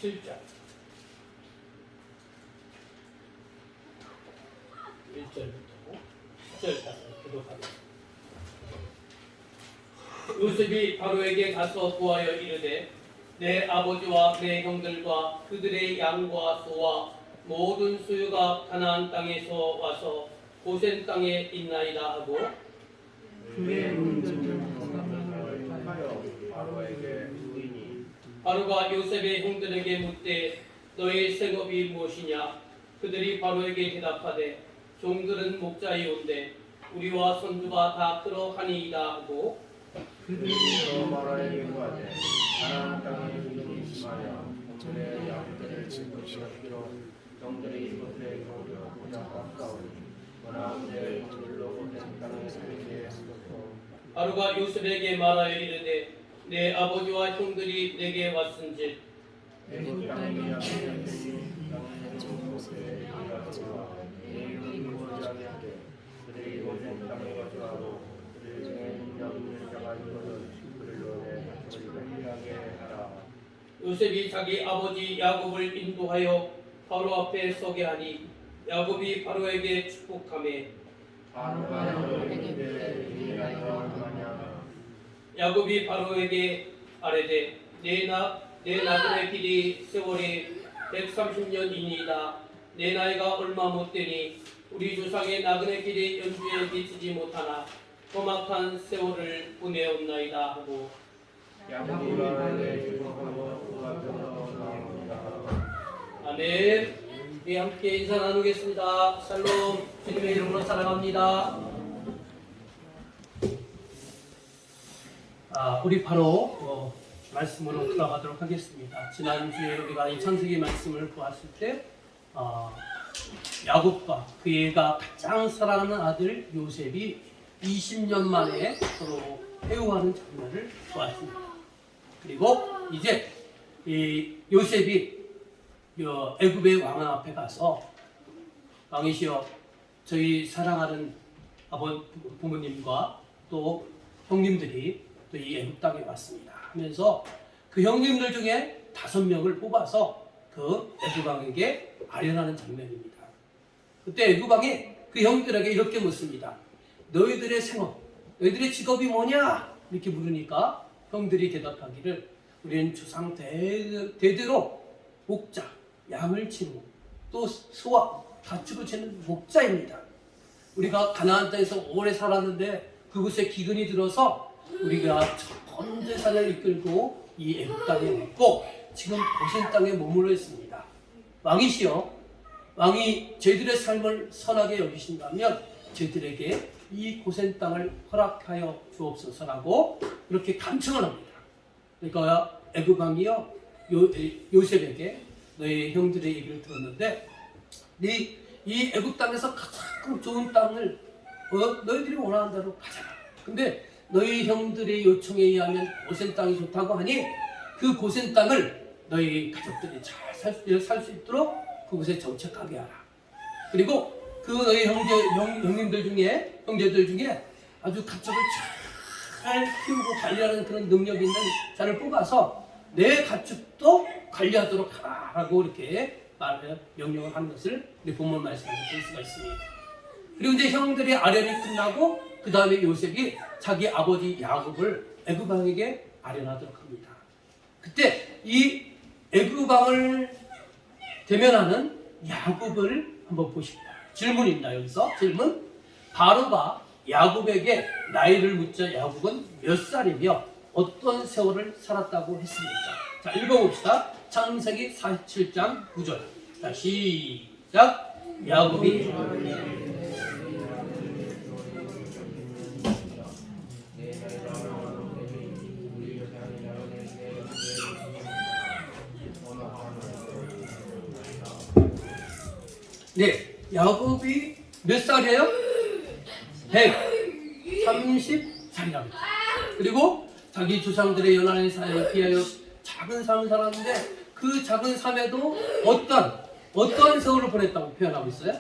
7장 1절부터 10절까지 교독하겠습니다. 요셉이 바로에게 가서 구하여 이르되 내 아버지와 내 형들과 그들의 양과 소와 모든 소유가 가나안 땅에서 와서 고센 땅에 있나이다 하고 그의 문제는 바로에게 물으니 바로가 요셉의 형들에게 묻되 너의 생업이 무엇이냐? 그들이 바로에게 대답하되 종들은 목자이온데 우리와 손주가 다 끌어가니이다 하고 그들이 더 말하여 이르되 가나안 땅에 이름이 심하여 본들의 양들을 짓고시기로 종들이 이곳에 겨우려 보자 가까우니 원하건대 종들로 고센 땅에 살게 하소서. 바로가 요셉에게 말하여 이르되 내 아버지와 형들이 내게 왔은즉 애굽 땅에 양들이 땅에 좋은 곳에 가져와 내 이름이 고자게 하되 그들이 고센 땅에 가져와도 그들 중에 인정 있는 자가 있거든 그들로 내 백성을 회개하게 하라. 요셉이 자기 아버지 야곱을 인도하여 바로 앞에 서게 하니 야곱이 바로에게 축복하매 바로가 너희에게 이해하여 마냐. 야곱이 바로에게 아뢰되 내 나그네 길이 세월이 130년이니이다. 내 나이가 얼마 못되니 우리 조상의 나그네 길이 연주에 미치지 못하나 험악한 세월을 보내었나이다 하고 야곱이 바로에게 축복하고 그 앞에서 나옵니다. 아멘. 우리 함께 인사 나누겠습니다. 샬롬. 주님의 이름으로 사랑합니다. 우리 바로 말씀으로 들어가도록 하겠습니다. 지난주에 우리가 이 창세기 말씀을 보았을 때 야곱과 그애가 가장 사랑하는 아들 요셉이 20년 만에 서로 회유하는 장면을 보았습니다. 그리고 이제 이 요셉이 애굽의 왕 앞에 가서 왕이시여 저희 사랑하는 부모님과 또 형님들이 또 이 애굽 땅에 왔습니다 하면서 그 형님들 중에 5명을 뽑아서 그 애굽 왕에게 아련하는 장면입니다. 그때 애굽 왕이 그 형들에게 이렇게 묻습니다. 너희들의 생업, 너희들의 직업이 뭐냐? 이렇게 물으니까 형들이 대답하기를 우리는 조상 대대로 목자, 양을 치고 또 소와 가축을 치는 목자입니다. 우리가 가나안 땅에서 오래 살았는데 그곳에 기근이 들어서 우리가 번제산을 이끌고 이 애굽 땅에 왔고 지금 고센 땅에 머물러 있습니다. 왕이시여, 왕이 저희들의 삶을 선하게 여기신다면 저희들에게 이 고센 땅을 허락하여 주옵소서라고 그렇게 간청을 합니다. 그러니까 애굽 왕이요 요셉에게 너희 형들의 얘기를 들었는데 이 애굽 땅에서 가장 좋은 땅을 너희들이 원하는 대로 가져라. 근데 너희 형들의 요청에 의하면 고센 땅이 좋다고 하니 그 고센 땅을 너희 가족들이 잘 살 수 있도록 그곳에 정착하게 하라. 그리고 그 너희 형님들 중에 형제들 중에 아주 가축을 잘 키우고 관리하는 그런 능력 있는 자를 뽑아서 내 가축도 관리하도록 하라고 이렇게 명령을 하는 것을 우리 본문 말씀에서 볼 수가 있습니다. 그리고 이제 형들의 아련이 끝나고 그 다음에 요셉이 자기 아버지 야곱을 애굽 왕에게 아련하도록 합니다. 그때 이 애굽 왕을 대면하는 야곱을 한번 보십니다. 질문입니다. 여기서 질문. 바로가 야곱에게 나이를 묻자 야곱은 몇 살이며 어떤 세월을 살았다고 했습니까? 자, 읽어봅시다. 창세기 47장 9절. 자, 시작. 야곱이 네, 야곱이 몇 살이에요? 130살이랍니다. 그리고 자기 조상들의 연한의 사역을 피하여 작은 삶을 살았는데 그 작은 삶에도 어떠한 세월을 보냈다고 표현하고 있어요?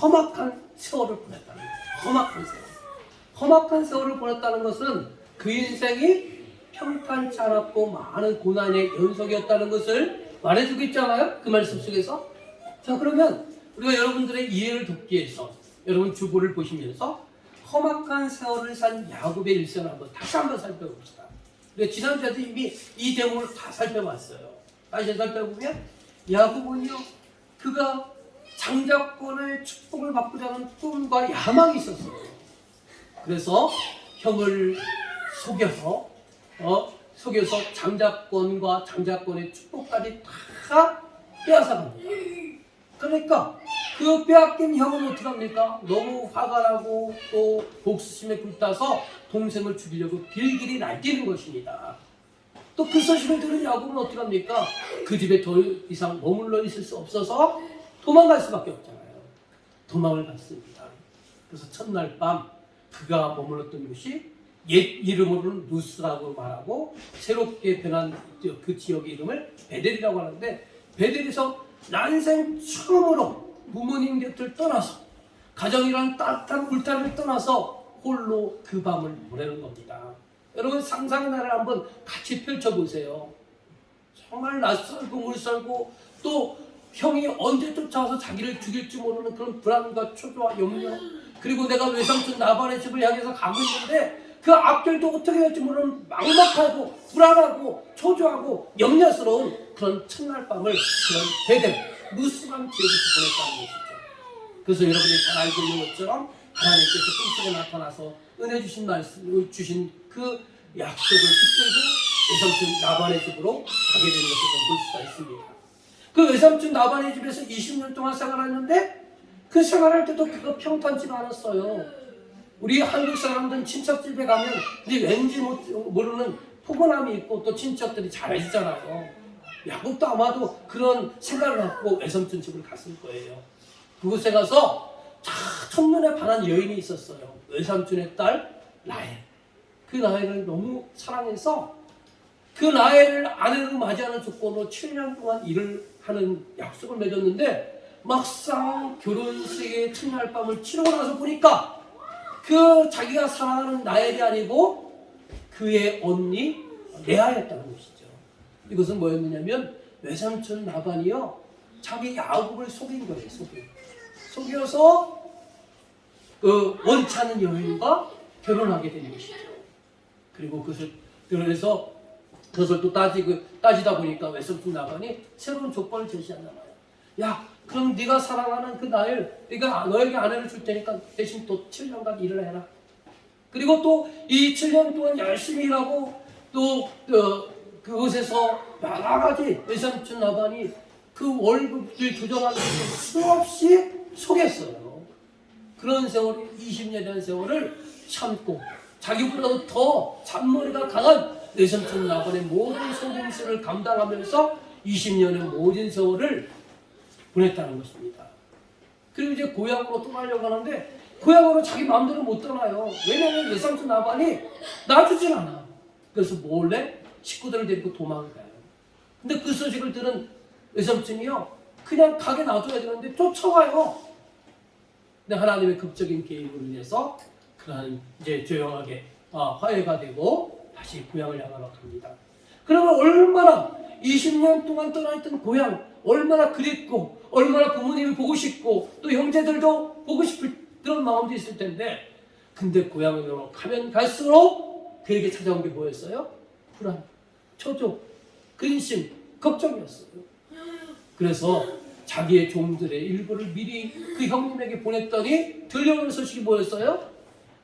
험악한 세월을 보냈다는 거예요. 험악한 세월. 험악한 세월을 보냈다는 것은 그 인생이 평탄치 않았고 많은 고난의 연속이었다는 것을 말해주고 있잖아요. 그 말씀 속에서. 자, 그러면 우리가 여러분들의 이해를 돕기 위해서 여러분 주보를 보시면서 험악한 세월을 산 야곱의 일생을 다시 한번 살펴봅시다. 우리가 지난주에도 이미 이 대목을 다 살펴봤어요. 다시 살펴보면 야곱은요, 그가 장자권의 축복을 받고자 하는 꿈과 야망이 있었어요. 그래서 형을 속여서 장자권과 장자권의 축복까지 다 빼앗아갑니다. 그러니까 그 빼앗긴 형은 어떻게 합니까? 너무 화가 나고 또 복수심에 불타서 동생을 죽이려고 길길이 날뛰는 것입니다. 또 그 소식을 들은 야곱은 어떻게 합니까? 그 집에 더 이상 머물러 있을 수 없어서 도망갈 수밖에 없잖아요. 도망을 갔습니다. 그래서 첫날 밤 그가 머물렀던 곳이 옛 이름으로는 루스라고 말하고 새롭게 변한 그 지역의 이름을 베델이라고 하는데, 베델에서 난생 처음으로 부모님 곁을 떠나서 가정이란 따뜻한 울타리를 떠나서 홀로 그 밤을 보내는 겁니다. 여러분 상상의 나라를 한번 같이 펼쳐보세요. 정말 낯설고 물설고 또 형이 언제 쫓아와서 자기를 죽일지 모르는 그런 불안과 초조와 염려, 그리고 내가 외삼촌 나반의 집을 향해서 가고 있는데 그 앞길도 어떻게 할지 모르는 막막하고 불안하고 초조하고 염려스러운 그런 첫날 밤을 그런 베델 루스란 지역에서 보냈다는 것이죠. 그래서 여러분이 잘 알고 있는 것처럼 하나님께서 꿈속에 나타나서 은혜 주신 말씀 주신 그 약속을 붙들고 외삼촌 나반의 집으로 가게 되는 것을 볼 수가 있습니다. 그 외삼촌 나반의 집에서 20년 동안 생활했는데 그 생활할 때도 그거 평탄치가 않았어요. 우리 한국 사람들은 친척 집에 가면 이제 왠지 모르는 포근함이 있고 또 친척들이 잘해주잖아요. 야곱도 아마도 그런 생각을 갖고 외삼촌 집을 갔을 거예요. 그곳에 가서 첫눈에 반한 여인이 있었어요. 외삼촌의 딸 라헬. 그 라헬을 너무 사랑해서 그 라헬을 아내로 맞이하는 조건으로 7년 동안 일을 하는 약속을 맺었는데, 막상 결혼식의 첫날 밤을 치르고 나서 보니까 그 자기가 사랑하는 라헬이 아니고 그의 언니 레아였다는 것이죠. 이것은 뭐였느냐면 외삼촌 라반이요, 자기 야곱을 속인 거예요. 속여서 그 원치 않은 여인과 결혼하게 된 것이죠. 그리고 그래서 그것을 또 따지다 보니까 외삼촌 라반이 새로운 조건을 제시하나 봐요. 야, 그럼 네가 사랑하는 그 라헬, 네가 너에게 아내를 줄 테니까 대신 또 7년간 일을 해라. 그리고 또 이 7년 동안 열심히 일하고 또 그곳에서 여러 가지 외삼촌 라반이 그 월급을 조정하기 위해서 수없이 속였어요. 그런 세월이 20년이라는 세월을 참고 자기보다도 더 잔머리가 강한 외삼촌 라반의 모든 속임수를 감당하면서 20년의 모든 세월을 보냈다는 것입니다. 그리고 이제 고향으로 떠나려고 하는데 고향으로 자기 마음대로 못 떠나요. 왜냐하면 외삼촌 라반이 놔주질 않아. 그래서 몰래 식구들을 데리고 도망을 가요. 근데 그 소식을 들은 외삼촌이요, 그냥 가게 놔둬야 되는데 쫓아와요. 근데 하나님의 극적인 계획으로 인해서 그러한 이제 조용하게 화해가 되고 다시 고향을 향하러 갑니다. 그러면 얼마나 20년 동안 떠나있던 고향, 얼마나 그립고 얼마나 부모님이 보고 싶고 또 형제들도 보고 싶을 그런 마음도 있을 텐데, 근데 고향으로 가면 갈수록 그에게 찾아온 게 뭐였어요? 불안, 초조, 근심, 걱정이었어요. 그래서 자기의 종들의 일부를 미리 그 형님에게 보냈더니 들려오는 소식이 뭐였어요?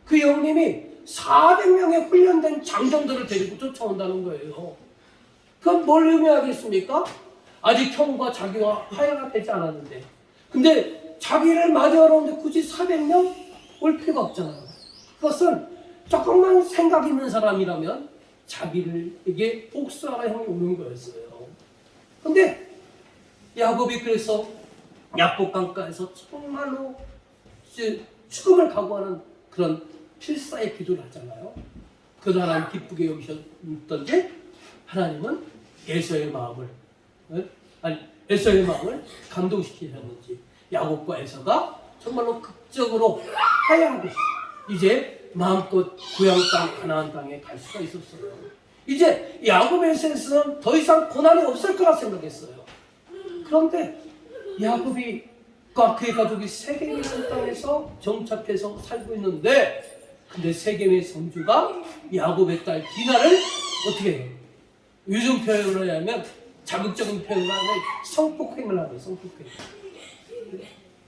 그 형님이 400명의 훈련된 장정들을 데리고 쫓아온다는 거예요. 그건 뭘 의미하겠습니까? 아직 형과 자기와 화해가 되지 않았는데, 근데 자기를 맞이하러 오는데 굳이 400명? 올 필요가 없잖아요. 그것은 조금만 생각 있는 사람이라면 자기에게 복수하라 형이 오는 거였어요. 근데 야곱이 그래서 야복 강가에서 정말로 죽음을 각오하는 그런 필사의 기도를 하잖아요. 그래서 하나님 기쁘게 여기셨던지 하나님은 에서의 마음을 감동시키셨는지 야곱과 에서가 정말로 극적으로 화해하고 이제 마음껏 고향 땅 가나안 땅에 갈 수가 있었어요. 이제 야곱의 일생에서는 더 이상 고난이 없을 거라 생각했어요. 그런데 야곱과 그의 가족이 세겜의 땅에서 정착해서 살고 있는데, 근데 세겜의 성주가 야곱의 딸 디나를 어떻게 해요? 요즘 표현을 하면, 자극적인 표현을 하면 성폭행을 하는 성폭행.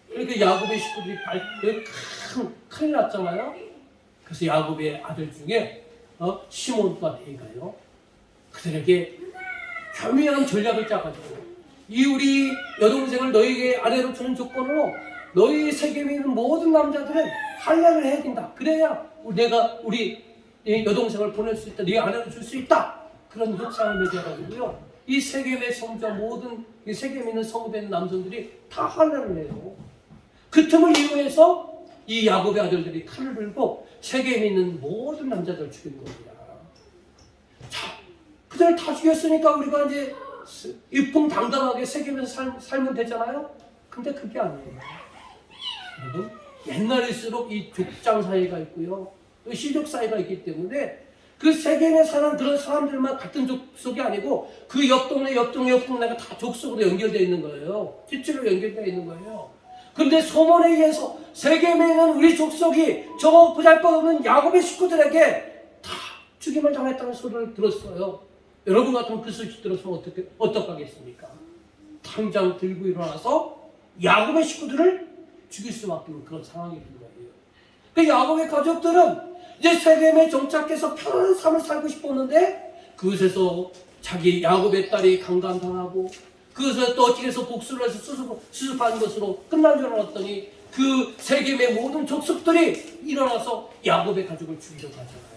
그러니까 야곱의 식구들이 큰일 났잖아요. 그래서 야곱의 아들 중에 시몬과 레위가요, 그들에게 교묘한 전략을 짜가지고, 이 우리 여동생을 너희에게 아내로 주는 조건으로 너희 세겜에 있는 모든 남자들은 할례를 해야 된다. 그래야 내가 우리 여동생을 보낼 수 있다. 네 아내로 줄 수 있다. 그런 협상을 맺어가지고요, 이 세겜의 성자 모든 이 세겜에 있는 성읍에 있는 남성들이 다 할례를 해요. 그 틈을 이용해서 이 야곱의 아들들이 칼을 들고 세겜에 있는 모든 남자들을 죽인 겁니다. 자, 그들을 다 죽였으니까 우리가 이제 일풍당당하게 세겜에서 살면 되잖아요. 근데 그게 아니에요. 여러분, 옛날일수록 이 족장 사이가 있고요, 또 시족 사이가 있기 때문에 그 세겜에 사는 그런 사람들만 같은 족속이 아니고 그 옆 동네가 다 족속으로 연결되어 있는 거예요. 뒷줄로 연결되어 있는 거예요. 그런데 소문에 의해서 세겜에 있는 우리 족속이 저 보잘것없는 야곱의 식구들에게 다 죽임을 당했다는 소리를 들었어요. 여러분 같으면 그 소식 들었으면 어떡하겠습니까? 당장 들고 일어나서 야곱의 식구들을 죽일 수밖에 없는 그런 상황이 된 거예요. 그 야곱의 가족들은 이제 세겜에 정착해서 편안한 삶을 살고 싶었는데, 그곳에서 자기 야곱의 딸이 강간당하고, 그것을 또 어떻게 해서 복수를 해서 수습한 것으로 끝난 줄 알았더니 그 세겜의 모든 족속들이 일어나서 야곱의 가족을 죽이려고 하잖아요.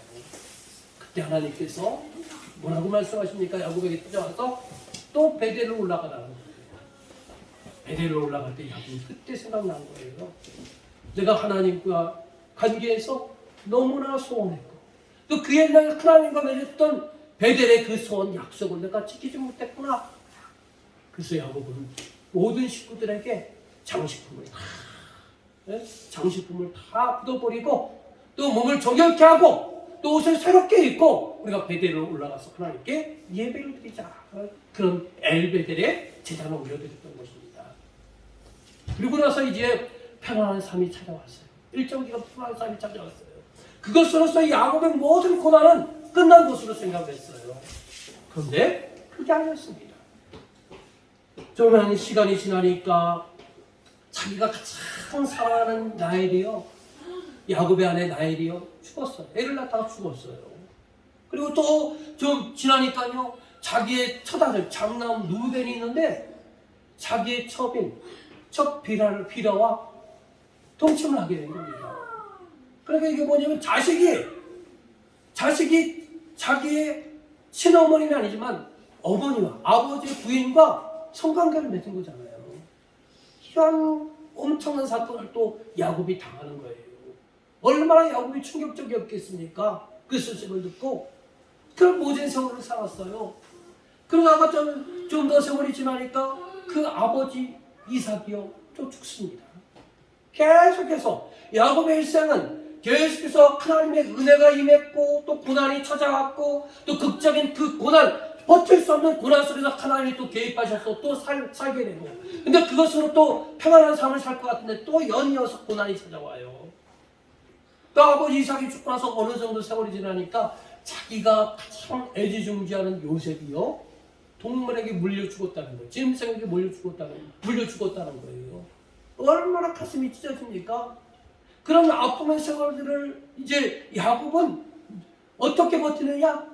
그때 하나님께서 뭐라고 말씀하십니까? 야곱에게 찾아와서 또 베델로 올라가라는 거예요. 베델로 올라갈 때 야곱이 그때 생각난 거예요. 내가 하나님과 관계에서 너무나 소원했고, 또 그 옛날에 하나님과 맺었던 베델의 그 소원 약속을 내가 지키지 못했구나. 그래서 야곱은 모든 식구들에게 장식품을 다 뜯어버리고, 또 몸을 정결케 하고, 또 옷을 새롭게 입고 우리가 베델로 올라가서 하나님께 예배를 드리자. 그런 엘베델의 제단을 올려드렸던 것입니다. 그리고 나서 이제 편안한 삶이 찾아왔어요. 일정 기간 편안한 삶이 찾아왔어요. 그것으로서 야곱의 모든 고난은 끝난 것으로 생각했어요. 그런데 그게 아니었습니다. 좀 시간이 지나니까 자기가 가장 사랑하는 라헬이요, 야곱의 아내 라헬이요, 죽었어요. 애를 낳다가 죽었어요. 그리고 또 좀 지나니까요, 자기의 첫아들 장남 루벤이 있는데 자기의 첫 비라와 동침을 하게 된 겁니다. 그러니까 이게 뭐냐면 자식이 자기의 친어머니는 아니지만 어머니와 아버지의 부인과 성관계를 맺은 거잖아요. 이런 엄청난 사건을 또 야곱이 당하는 거예요. 얼마나 야곱이 충격적이었겠습니까? 그 소식을 듣고. 그런 모진 세월을 살았어요. 그러다가 좀 더 세월이 지나니까 그 아버지 이삭이요, 또 죽습니다. 계속해서 야곱의 일생은 계속해서 하나님의 은혜가 임했고, 또 고난이 찾아왔고, 또 극적인 그 고난, 버틸 수 없는 고난 속에서 하나님이 또 개입하셔서 또 살게 되고, 근데 그것으로 또 평안한 삶을 살 것 같은데 또 연이어서 고난이 찾아와요. 또 아버지 이삭이 죽고 나서 어느 정도 세월이 지나니까 자기가 가장 애지중지하는 요셉이요, 동물에게 물려 죽었다는 거예요. 짐승에게 물려 죽었다는 거예요. 얼마나 가슴이 찢어집니까? 그런 아픔의 세월들을 이제 야곱은 어떻게 버티느냐?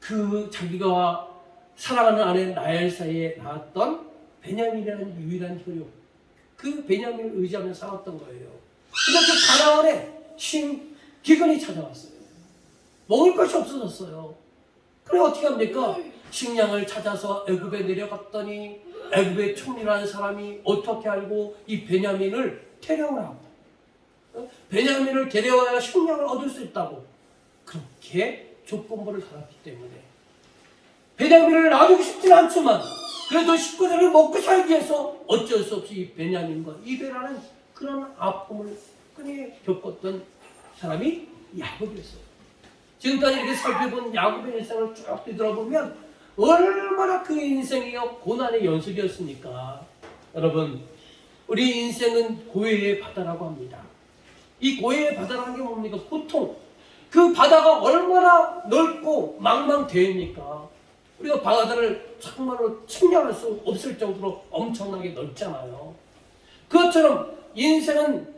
그 자기가 사랑하는 아내 라헬 사이에 낳았던 베냐민이라는 유일한 효력, 그 베냐민을 의지하며 살았던 거예요. 근데 그 가나안에 기근이 찾아왔어요. 먹을 것이 없어졌어요. 그래 어떻게 합니까? 식량을 찾아서 애굽에 내려갔더니 애굽의 총리라는 사람이 어떻게 알고 이 베냐민을 데려오라고, 베냐민을 데려와야 식량을 얻을 수 있다고 그렇게 조건부를 달았기 때문에 베냐민을 놔두고 싶진 않지만 그래도 식구들을 먹고 살기 위해서 어쩔 수 없이 이 베냐민과 이별하는 그런 아픔을 끈히 겪었던 사람이 야곱이었어요. 지금까지 이렇게 살펴본 야곱의 일생을 쭉 뒤돌아보면 얼마나 그 인생이 고난의 연속이었습니까? 여러분, 우리 인생은 고해의 바다라고 합니다. 이 고해의 바다라는 게 뭡니까? 고통. 그 바다가 얼마나 넓고 망망대해입니까? 우리가 바다를 정말로 측량할 수 없을 정도로 엄청나게 넓잖아요. 그것처럼 인생은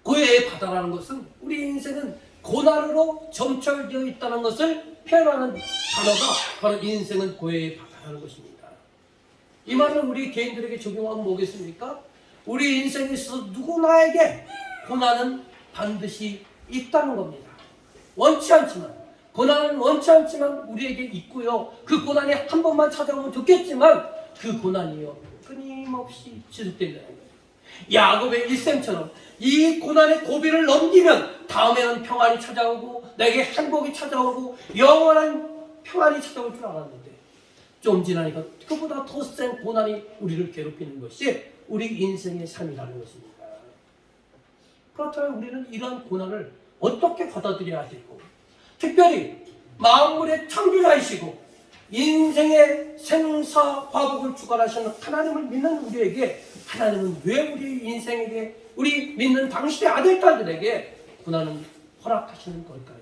고해의 바다라는 것은 우리 인생은 고난으로 점철되어 있다는 것을 표현하는 단어가 바로 인생은 고해의 바다라는 것입니다. 이 말을 우리 개인들에게 적용하면 뭐겠습니까? 우리 인생에 있어서 누구나에게 고난은 반드시 있다는 겁니다. 원치 않지만, 고난은 원치 않지만 우리에게 있고요. 그 고난이 한 번만 찾아오면 좋겠지만 그 고난이요 끊임없이 지속된다는 거예요. 야곱의 일생처럼 이 고난의 고비를 넘기면 다음에는 평안이 찾아오고 내게 행복이 찾아오고 영원한 평안이 찾아올 줄 알았는데 좀 지나니까 그보다 더 센 고난이 우리를 괴롭히는 것이 우리 인생의 삶이라는 것입니다. 그렇다면 우리는 이러한 고난을 어떻게 받아들여야 되고, 특별히 만물의 창조자이시고 인생의 생사화복을 주관하시는 하나님을 믿는 우리에게 하나님은 왜 우리 인생에게, 우리 믿는 당신의 아들딸들에게 고난을 허락하시는 걸까요?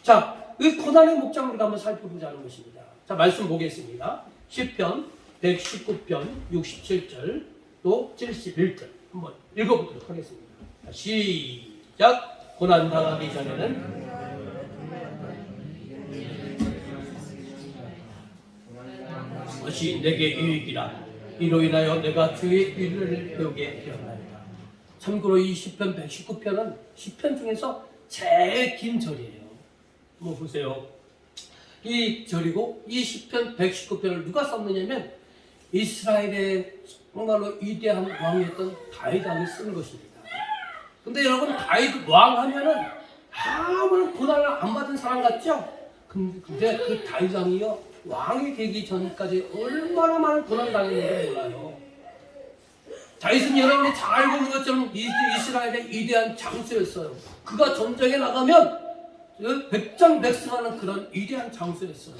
자, 이 고난의 목적을 우리가 한번 살펴보자는 것입니다. 자, 말씀 보겠습니다. 시편 119편 67절 또 71절 한번 읽어보도록 하겠습니다. 시작. 고난 당하기 전에는 그것이 내게 유익이라. 이로 인하여 내가 주의 일을 배우게 되었나이다. 참고로 이 시편 119편은 시편 중에서 제일 긴 절이에요. 뭐 보세요. 이 절이고 이 시편 119편을 누가 썼느냐면 이스라엘의 정말로 위대한 왕이었던 다윗 왕이 쓴 것입니다. 근데 여러분, 다윗 왕 하면은 아무런 고난을 안 받은 사람 같죠? 근데 그 다윗 왕이요, 왕이 되기 전까지 얼마나 많은 고난을 당했는지 몰라요. 다윗은 여러분이 잘 알고 있는 것처럼 이스라엘의 위대한 장수였어요. 그가 전쟁에 나가면 백전백승하는 그런 위대한 장수였어요.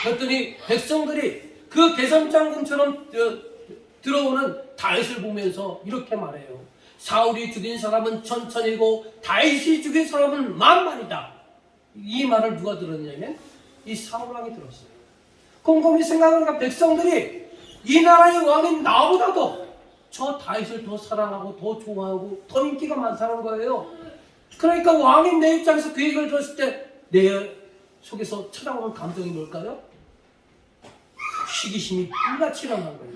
그랬더니 백성들이 그 대선장군처럼 들어오는 다윗을 보면서 이렇게 말해요. 사울이 죽인 사람은 천천이고 다윗이 죽인 사람은 만만이다. 이 말을 누가 들었냐면 이 사울 왕이 들었어요. 곰곰이 생각하니까 백성들이 이 나라의 왕인 나보다도 저 다윗을 더 사랑하고 더 좋아하고 더 인기가 많다는 거예요. 그러니까 왕인 내 입장에서 그 얘기를 들었을 때 내 속에서 찾아오는 감정이 뭘까요? 시기심이 불같이 일어난 거예요.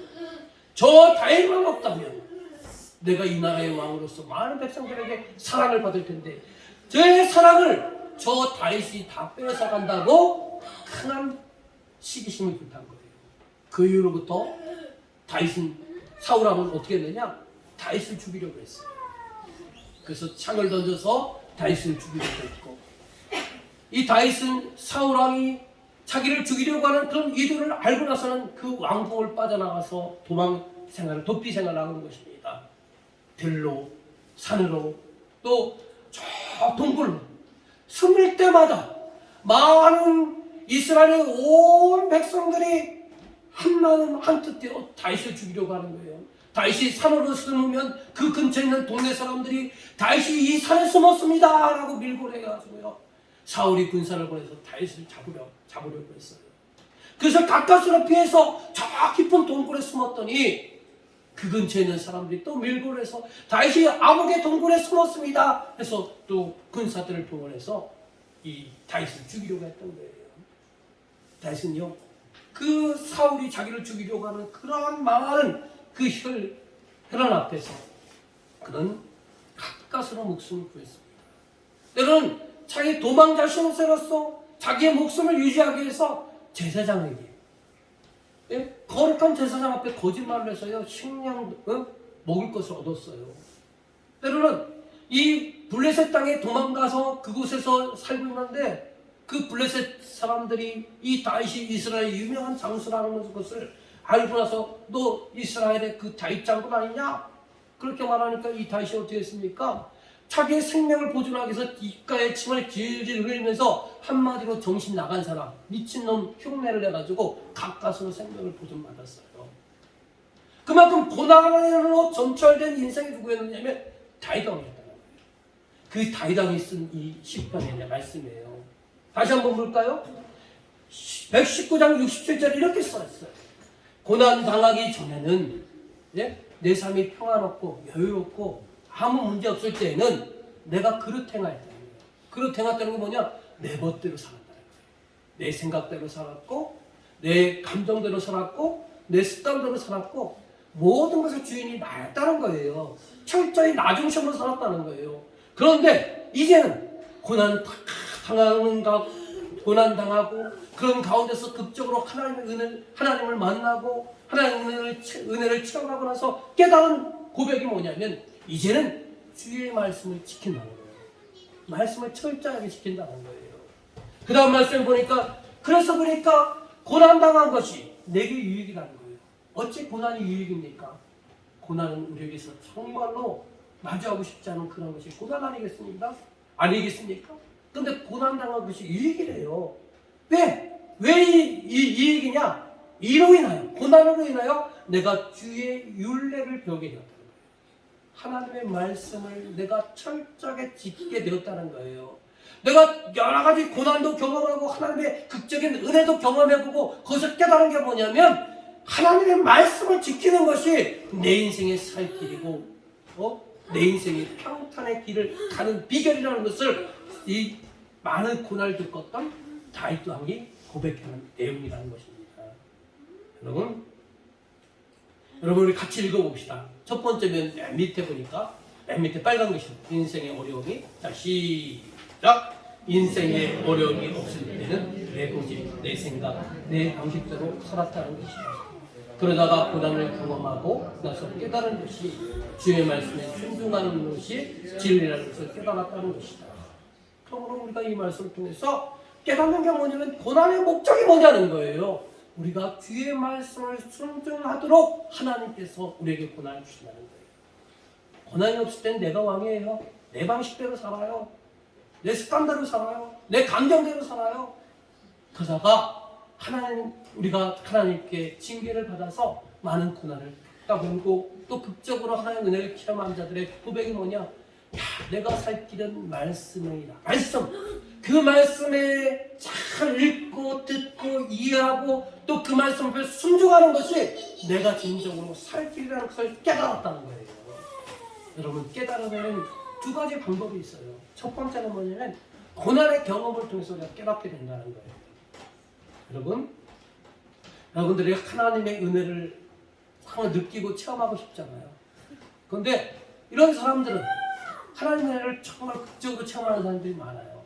저 다윗만 없다면 내가 이 나라의 왕으로서 많은 백성들에게 사랑을 받을 텐데 저의 사랑을 저 다윗이 다 빼앗아간다고 큰 시기심이 불탄 거예요. 그 이후로부터 다윗은, 사울왕은 어떻게 했느냐? 다윗을 죽이려고 했어요. 그래서 창을 던져서 다윗을 죽이려고 했고, 이 다윗은 사울왕이 자기를 죽이려고 하는 그런 의도를 알고 나서는 그 왕궁을 빠져나가서 도망 생활을, 도피 생활을 하는 것입니다. 들로, 산으로, 또 저 동굴로 숨을 때마다 많은 이스라엘의 온 백성들이 한마음 한뜻대로 다윗을 죽이려고 하는 거예요. 다윗이 산으로 숨으면 그 근처에 있는 동네 사람들이 다윗이 이 산에 숨었습니다 라고 밀고 해가지고요, 사울이 군사를 보내서 다윗을 잡으려고 했어요. 그래서 가까스로 피해서 저 깊은 동굴에 숨었더니 그 근처에 있는 사람들이 또 밀고 해서 다윗이 아무개 동굴에 숨었습니다 해서 또 군사들을 동원해서 이 다윗을 죽이려고 했던 거예요. 다윗은요, 그 사울이 자기를 죽이려고 하는 그러한 많은 그 혈안 앞에서 그는 가까스로 목숨을 구했습니다. 때로는 자기 도망자 신세로서 자기의 목숨을 유지하기 위해서 제사장에게, 거룩한 제사장 앞에 거짓말을 해서요, 식량, 먹을 것을 얻었어요. 때로는 이 블레셋 땅에 도망가서 그곳에서 살고 있는데 그 블레셋 사람들이 이 다윗이 이스라엘의 유명한 장수라는 것을 알고 나서 너 이스라엘의 그 다윗 장군 아니냐? 그렇게 말하니까 이 다윗이 어떻게 했습니까? 자기의 생명을 보존하기 위해서 입가에 침을 질질 흘리면서 한마디로 정신 나간 사람, 미친놈 흉내를 내가지고 가까스로 생명을 보존받았어요. 그만큼 고난으로 점철된 인생이 누구였느냐면 다윗왕이었다는 거예요. 그 다윗왕이 쓴 이 시편의 말씀이에요. 다시 한번 볼까요? 119장 67절 이렇게 써있어요. 고난 당하기 전에는 내 삶이 평안없고 여유롭고 아무 문제 없을 때에는 내가 그릇 행하였다는 거예요. 그릇 행했다는 게 뭐냐? 내 멋대로 살았다는 거예요. 내 생각대로 살았고 내 감정대로 살았고 내 습관대로 살았고 모든 것을 주인이 나였다는 거예요. 철저히 나 중심으로 살았다는 거예요. 그런데 이제는 고난 당하고 그런 가운데서 극적으로 하나님을 만나고 하나님의 은혜를 체험하고 나서 깨달은 고백이 뭐냐면 이제는 주의 말씀을 지킨다는 거예요. 말씀을 철저하게 지킨다는 거예요. 그 다음 말씀 보니까 그래서 보니까 고난당한 것이 내게 유익이라는 거예요. 어찌 고난이 유익입니까? 고난은 우리에게서 정말로 마주하고 싶지 않은 그런 것이 고난 아니겠습니까? 아니겠습니까? 근데 고난당한 것이 유익이래요. 왜 이익이냐? 이로 인하여, 고난으로 인하여 내가 주의 율례를 배우게 되었다는 거예요. 하나님의 말씀을 내가 철저하게 지키게 되었다는 거예요. 내가 여러 가지 고난도 경험하고 하나님의 극적인 은혜도 경험해보고 거기서 깨달은 게 뭐냐면 하나님의 말씀을 지키는 것이 내 인생의 살 길이고 내 인생의 평탄의 길을 가는 비결이라는 것을 이 많은 고난을 겪었던 다윗 왕이 고백하는 내용이라는 것입니다. 여러분 우리 같이 읽어봅시다. 첫 번째는 맨 밑에 보니까 맨 밑에 빨간 것이 인생의 어려움이. 자 시작. 인생의 어려움이 없을 때는 내 고집, 내 생각, 내 방식대로 살았다는 것이다. 그러다가 고난을 경험하고 나서 깨달은 것이 주의 말씀에 순종하는 것이 진리라는 것을 깨달았다는 것이다. 그러므로 우리가 이 말씀을 통해서 깨닫는 게 뭐냐면 고난의 목적이 뭐냐는 거예요. 우리가 주의 말씀을 순종하도록 하나님께서 우리에게 고난을 주신다는 거예요. 고난이 없을 땐 내가 왕이에요. 내 방식대로 살아요. 내 습관대로 살아요. 내 감정대로 살아요. 그러다가 우리가 하나님께 징계를 받아서 많은 고난을 겪고 또 극적으로 하나님의 은혜를 체험한 자들의 고백이 뭐냐? 야, 내가 살 길은 말씀이다. 그 말씀에 잘 읽고 듣고 이해하고 또 그 말씀 앞에 순종하는 것이 내가 진정으로 살 길이라는 것을 깨달았다는 거예요. 여러분 깨달으면 두 가지 방법이 있어요. 첫 번째는 뭐냐면 고난의 경험을 통해서 우리가 깨닫게 된다는 거예요. 여러분들이 하나님의 은혜를 정말 느끼고 체험하고 싶잖아요. 그런데 이런 사람들은 하나님의 은혜를 정말 극적으로 체험하는 사람들이 많아요.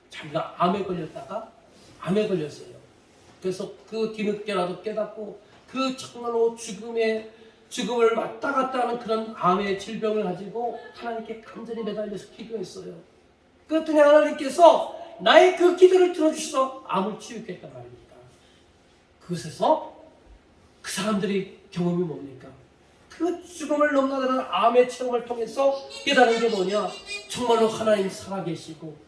자기가 암에 걸렸어요. 그래서 그 뒤늦게라도 깨닫고 그 정말로 죽음을 왔다 갔다 하는 그런 암의 질병을 가지고 하나님께 간절히 매달려서 기도했어요. 그랬더니 하나님께서 나의 그 기도를 들어주셔서 암을 치유했단 말입니다. 그곳에서 그 사람들이 경험이 뭡니까? 그 죽음을 넘나드는 암의 체험을 통해서 깨달은 게 뭐냐? 정말로 하나님 살아계시고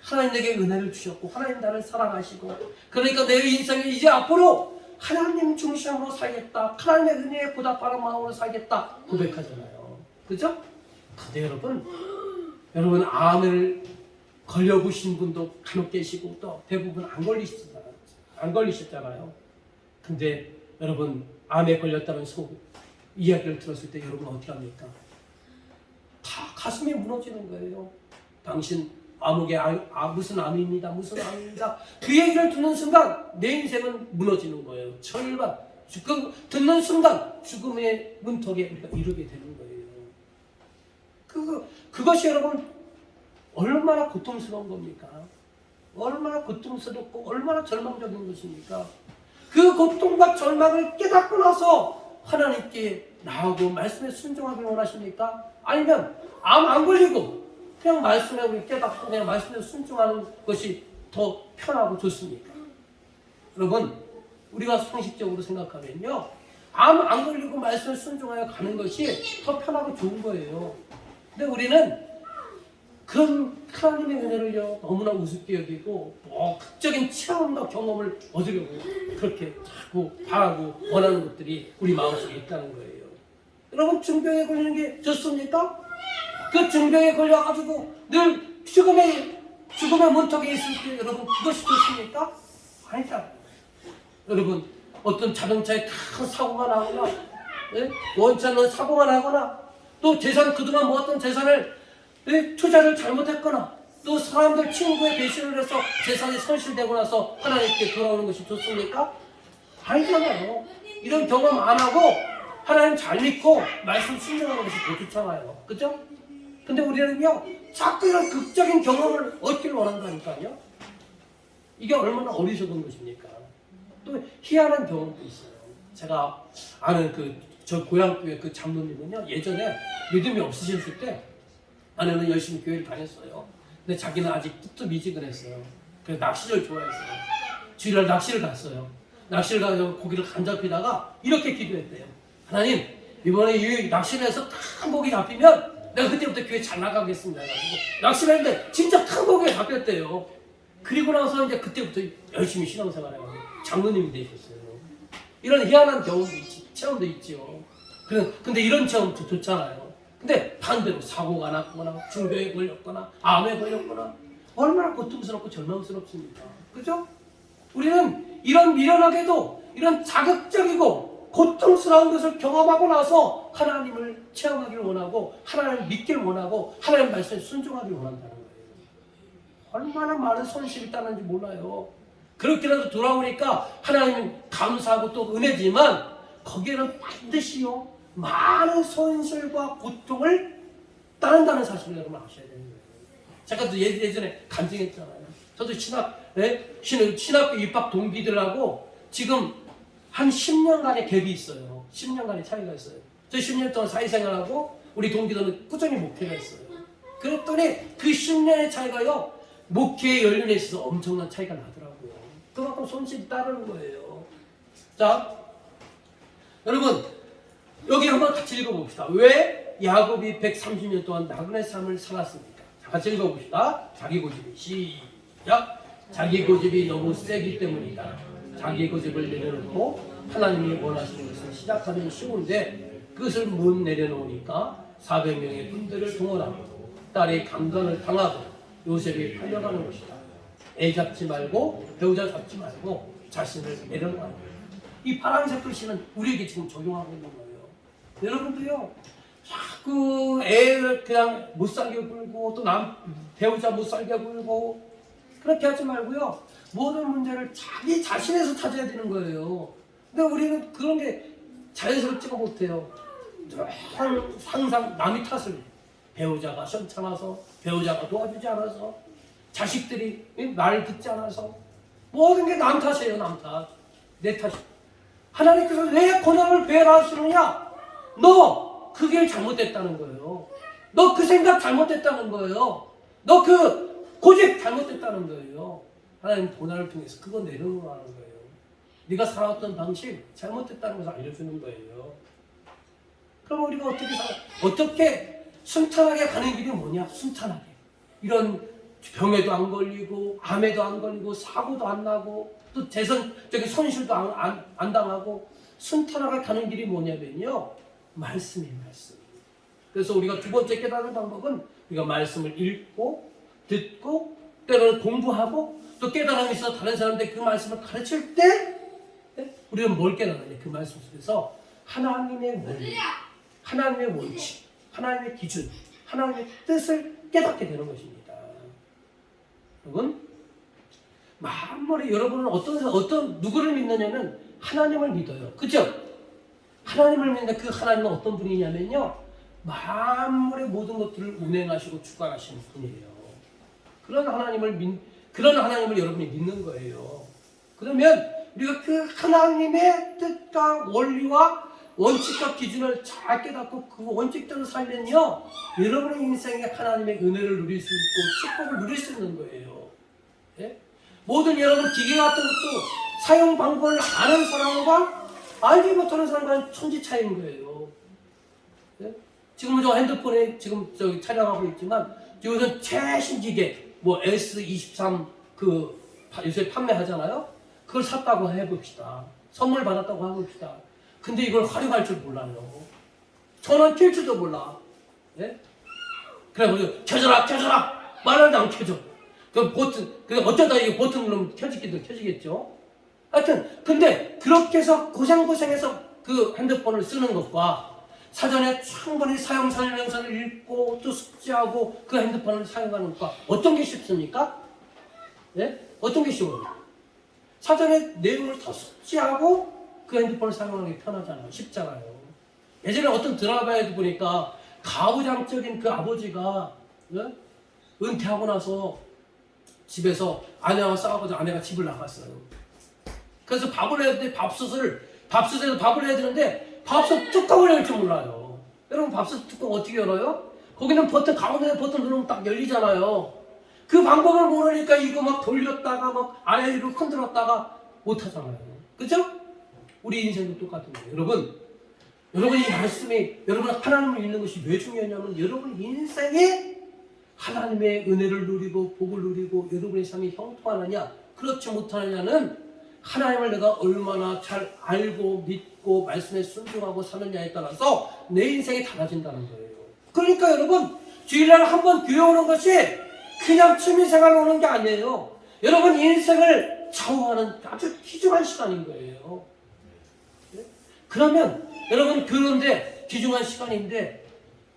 하나님 내게 은혜를 주셨고 하나님 나를 사랑하시고 그러니까 내 인생에 이제 앞으로 하나님 중심으로 살겠다. 하나님의 은혜에 보답하는 마음으로 살겠다. 고백하잖아요. 그죠? 근데 여러분 암을 걸려보신 분도 간혹 계시고 또 대부분 안 걸리셨잖아요. 근데 여러분 암에 걸렸다는 이야기를 들었을 때 여러분 어떻게 합니까? 다 가슴이 무너지는 거예요. 당신 암흑의 무슨 암입니다. 그 얘기를 듣는 순간 내 인생은 무너지는 거예요. 절반. 듣는 순간 죽음의 문턱에 우리가 이르게 되는 거예요. 그것이 여러분 얼마나 고통스러운 겁니까? 얼마나 고통스럽고 얼마나 절망적인 것입니까? 그 고통과 절망을 깨닫고 나서 하나님께 나아가고 말씀에 순종하길 원하십니까? 아니면 암 안 걸리고 그냥 말씀에 우리 깨닫고 그냥 말씀에 순종하는 것이 더 편하고 좋습니까? 여러분 우리가 상식적으로 생각하면요 암 안 걸리고 말씀에 순종하여 가는 것이 더 편하고 좋은 거예요. 근데 우리는 그런 하나님의 은혜를요 너무나 우습게 여기고 극적인 체험과 경험을 얻으려고 그렇게 자꾸 바라고 원하는 것들이 우리 마음속에 있다는 거예요. 여러분 중병에 걸리는 게 좋습니까? 그 중병에 걸려가지고 늘 죽음의 문턱에 있을 때 여러분 그것이 좋습니까? 아니잖아요. 여러분 어떤 자동차에 큰 사고가 나거나 원치 않는 사고가 나거나 또 그동안 모았던 재산을 투자를 잘못했거나 또 사람들 친구의 배신을 해서 재산이 손실되고 나서 하나님께 돌아오는 것이 좋습니까? 아니잖아요. 이런 경험 안 하고 하나님 잘 믿고 말씀 순종하는 것이 더 좋잖아요. 그죠? 근데 우리는요 자꾸 이런 극적인 경험을 얻기를 원한다니까요. 이게 얼마나 어리석은 것입니까? 또 희한한 경험도 있어요. 제가 아는 저 고향교회 그 장로님은요 예전에 믿음이 없으셨을 때 아내는 열심히 교회를 다녔어요. 근데 자기는 아직 뜨뜻미지근했어요. 그래서 낚시를 좋아했어요. 주일날 낚시를 갔어요. 낚시를 가서 고기를 간잡히다가 이렇게 기도했대요. 하나님 이번에 이 낚시를 해서 큰 고기 잡히면 내가 그때부터 교회 잘 나가겠습니다. 해가지고 낚시를 했는데 진짜 큰 고기가 잡혔대요. 그리고 나서 이제 그때부터 열심히 신앙생활을 해가지고 장로님이 되셨어요. 이런 희한한 경험도 있지, 체험도 있죠. 근데 이런 체험도 좋잖아요. 근데 반대로 사고가 났거나 중병에 걸렸거나 암에 걸렸거나 얼마나 고통스럽고 절망스럽습니까? 그죠? 우리는 이런 미련하게도 이런 자극적이고 고통스러운 것을 경험하고 나서 하나님을 체험하기를 원하고 하나님을 믿기를 원하고 하나님 말씀에 순종하기를 원한다는 거예요. 얼마나 많은 손실이 있다는지 몰라요. 그렇게라도 돌아오니까 하나님 감사하고 또 은혜지만 거기에는 반드시요 많은 손실과 고통을 따른다는 사실을 여러분 아셔야 되는 거예요. 제가 또 예전에 간증했잖아요. 저도 신학교 입학 동기들하고 지금 한 10년간의 갭이 있어요. 10년간의 차이가 있어요. 저 10년 동안 사회생활하고 우리 동기들은 꾸준히 목회를 했어요. 그랬더니 그 10년의 차이가요 목회의 연륜에 있어서 엄청난 차이가 나더라고요. 그만큼 손실이 따르는 거예요. 자, 여러분 여기 한번 같이 읽어봅시다. 왜 야곱이 130년 동안 나그네 삶을 살았습니까? 같이 읽어봅시다. 자기 고집이 시작. 자기 고집이 너무 세기 때문이다. 자기 고집을 내려놓고 하나님이 원하시는 것을 시작하면 쉬운데 그것을 못 내려놓으니까 400명의 군대를 동원하고 딸의 강간을 당하고 요셉이 팔려가는 것이다. 애 잡지 말고 배우자 잡지 말고 자신을 내려놓는 거예요. 이 파란색 글씨는 우리에게 지금 적용하고 있는 거예요. 여러분도요 자꾸 애를 그냥 못 살게 굴고 또 배우자 못 살게 굴고 그렇게 하지 말고요 모든 문제를 자기 자신에서 찾아야 되는 거예요. 근데 우리는 그런 게 자연스럽지가 못해요. 항상 남의 탓을 배우자가 시원찮아서 배우자가 도와주지 않아서 자식들이 말을 듣지 않아서 모든 게 남 탓이에요. 남 탓. 내 탓이. 하나님께서 왜 고난을 배려하시느냐? 너 그 길 잘못됐다는 거예요. 너 그 생각 잘못됐다는 거예요. 너 그 고집 잘못됐다는 거예요. 하나님 고난을 통해서 그거 내려놓으라는 거예요. 네가 살아왔던 방식 잘못됐다는 것을 알려주는 거예요. 그럼 우리가 어떻게 순탄하게 가는 길이 뭐냐? 순탄하게. 이런 병에도 안 걸리고 암에도 안 걸리고 사고도 안 나고 또 재산적인 손실도 안 당하고 순탄하게 가는 길이 뭐냐면요. 말씀이에요. 말씀. 그래서 우리가 두 번째 깨닫는 방법은 우리가 말씀을 읽고 듣고 때로는 공부하고 또 깨달음이 있어서 다른 사람한테 그 말씀을 가르칠 때 우리는 뭘 깨달느냐. 그 말씀 속에서 하나님의 원리, 하나님의 원칙, 하나님의 기준, 하나님의 뜻을 깨닫게 되는 것입니다. 여러분, 만물에 여러분은 누구를 믿느냐면 하나님을 믿어요. 그죠? 하나님을 믿는데 그 하나님은 어떤 분이냐면요. 만물의 모든 것들을 운행하시고 주관하시는 분이에요. 그런 하나님을 여러분이 믿는 거예요. 그러면 우리가 그 하나님의 뜻과 원리와 원칙과 기준을 잘 깨닫고 그 원칙대로 살면요. 여러분의 인생에 하나님의 은혜를 누릴 수 있고 축복을 누릴 수 있는 거예요. 예? 모든 여러분 기계 같은 것도 사용 방법을 아는 사람과 알지 못하는 사람과는 천지 차이인 거예요. 예? 지금 저 핸드폰에 지금 촬영하고 있지만 요즘 최신 기계 뭐 S23 요새 판매하잖아요. 그걸 샀다고 해봅시다. 선물 받았다고 해봅시다. 근데 이걸 활용할 줄 몰라요. 전원 켤 줄도 몰라. 예? 그래 우리 켜져라 말하는데 안 켜져. 그 어쩌다 이게 버튼 누르면 켜지겠죠. 하여튼 근데 그렇게 해서 고생해서 그 핸드폰을 쓰는 것과 사전에 충분히 사용 설명서를 읽고 또 숙지하고 그 핸드폰을 사용하는 것과 어떤 게 쉽습니까? 예? 어떤 게 쉬워요? 사전에 내용을 다 숙지하고 그 핸드폰을 사용하는 게 편하잖아요. 쉽잖아요. 예전에 어떤 드라마에도 보니까 가부장적인 그 아버지가 은퇴하고 나서 집에서 아내와 싸워가지고 아내가 집을 나갔어요. 그래서 밥을 해야 되는데 밥솥에서 밥을 해야 되는데 밥솥 뚜껑을 열 줄 몰라요. 여러분 밥솥 뚜껑 어떻게 열어요? 거기는 가운데 버튼 누르면 딱 열리잖아요. 그 방법을 모르니까 이거 막 돌렸다가 막 아래로 흔들었다가 못하잖아요. 그죠? 우리 인생도 똑같은 거예요. 여러분 이 말씀이 여러분 하나님을 믿는 것이 왜 중요하냐면 여러분 인생에 하나님의 은혜를 누리고 복을 누리고 여러분의 삶이 형통하느냐 그렇지 못하느냐는 하나님을 내가 얼마나 잘 알고 믿고 말씀에 순종하고 사느냐에 따라서 내 인생이 달라진다는 거예요. 그러니까 여러분 주일날 한번 교회 오는 것이 그냥 취미생활 오는 게 아니에요. 여러분 인생을 좌우하는 아주 귀중한 시간인 거예요. 그러면 여러분 그런데 귀중한 시간인데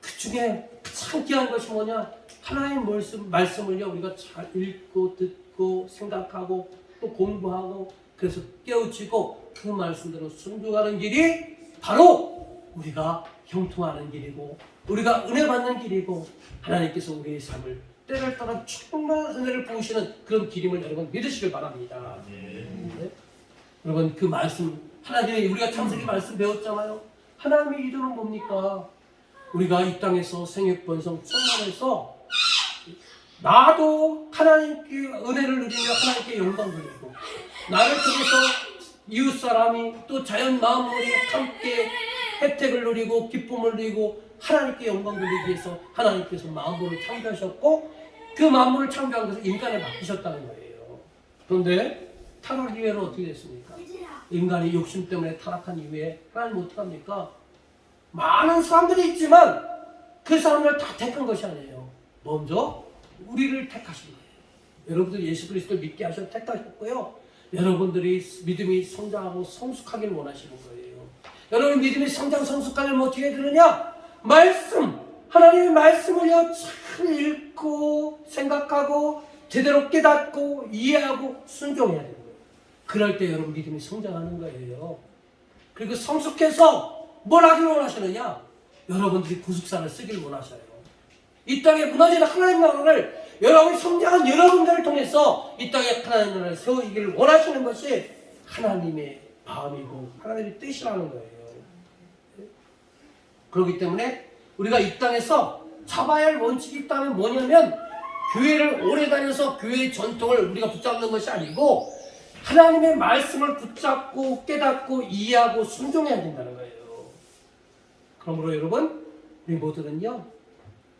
그 중에 참 귀한 것이 뭐냐? 하나님 말씀을요 우리가 잘 읽고 듣고 생각하고 또 공부하고 그래서 깨우치고 그 말씀대로 순종하는 길이 바로 우리가 형통하는 길이고 우리가 은혜 받는 길이고 하나님께서 우리의 삶을 때를 따라 충분한 은혜를 부으시는 그런 길임을 여러분 믿으시길 바랍니다. 네? 여러분 그 말씀 하나님의 우리가 창세기 말씀 배웠잖아요. 하나님의 이름은 뭡니까? 우리가 이 땅에서 생육번성 충만해서 나도 하나님께 은혜를 누리며 하나님께 영광 돌리고 나를 통해서 이웃사람이 또 자연 만물이 함께 혜택을 누리고 기쁨을 누리고 하나님께 영광 돌리기 위해서 하나님께서 만물을 창조하셨고 그 만물을 창조한 것을 인간에 맡기셨다는 거예요. 그런데 타락 이후에는 어떻게 됐습니까? 인간이 욕심 때문에 타락한 이후에 하나님 어떡합니까? 많은 사람들이 있지만 그 사람들 다 택한 것이 아니에요. 먼저 우리를 택하신 거예요. 여러분들이 예수 그리스도를 믿게 하셔서 택하셨고요. 여러분들이 믿음이 성장하고 성숙하기를 원하시는 거예요. 여러분 믿음이 성장 성숙하려면 어떻게 그러냐? 말씀, 하나님의 말씀을요 잘 읽고 생각하고 제대로 깨닫고 이해하고 순종해야 되는 거예요. 그럴 때 여러분 믿음이 성장하는 거예요. 그리고 성숙해서 뭘 하길 원하시느냐? 여러분들이 구속사를 쓰길 원하셔요. 이 땅에 무너지는 하나님 나라를 여러분이 성장한 여러분들을 통해서 이 땅에 하나님 나라를 세우시기를 원하시는 것이 하나님의 마음이고 하나님의 뜻이라는 거예요. 그렇기 때문에 우리가 이 땅에서 잡아야 할 원칙이 있다면 뭐냐면 교회를 오래 다녀서 교회의 전통을 우리가 붙잡는 것이 아니고 하나님의 말씀을 붙잡고 깨닫고 이해하고 순종해야 된다는 거예요. 그러므로 여러분 우리 모두는요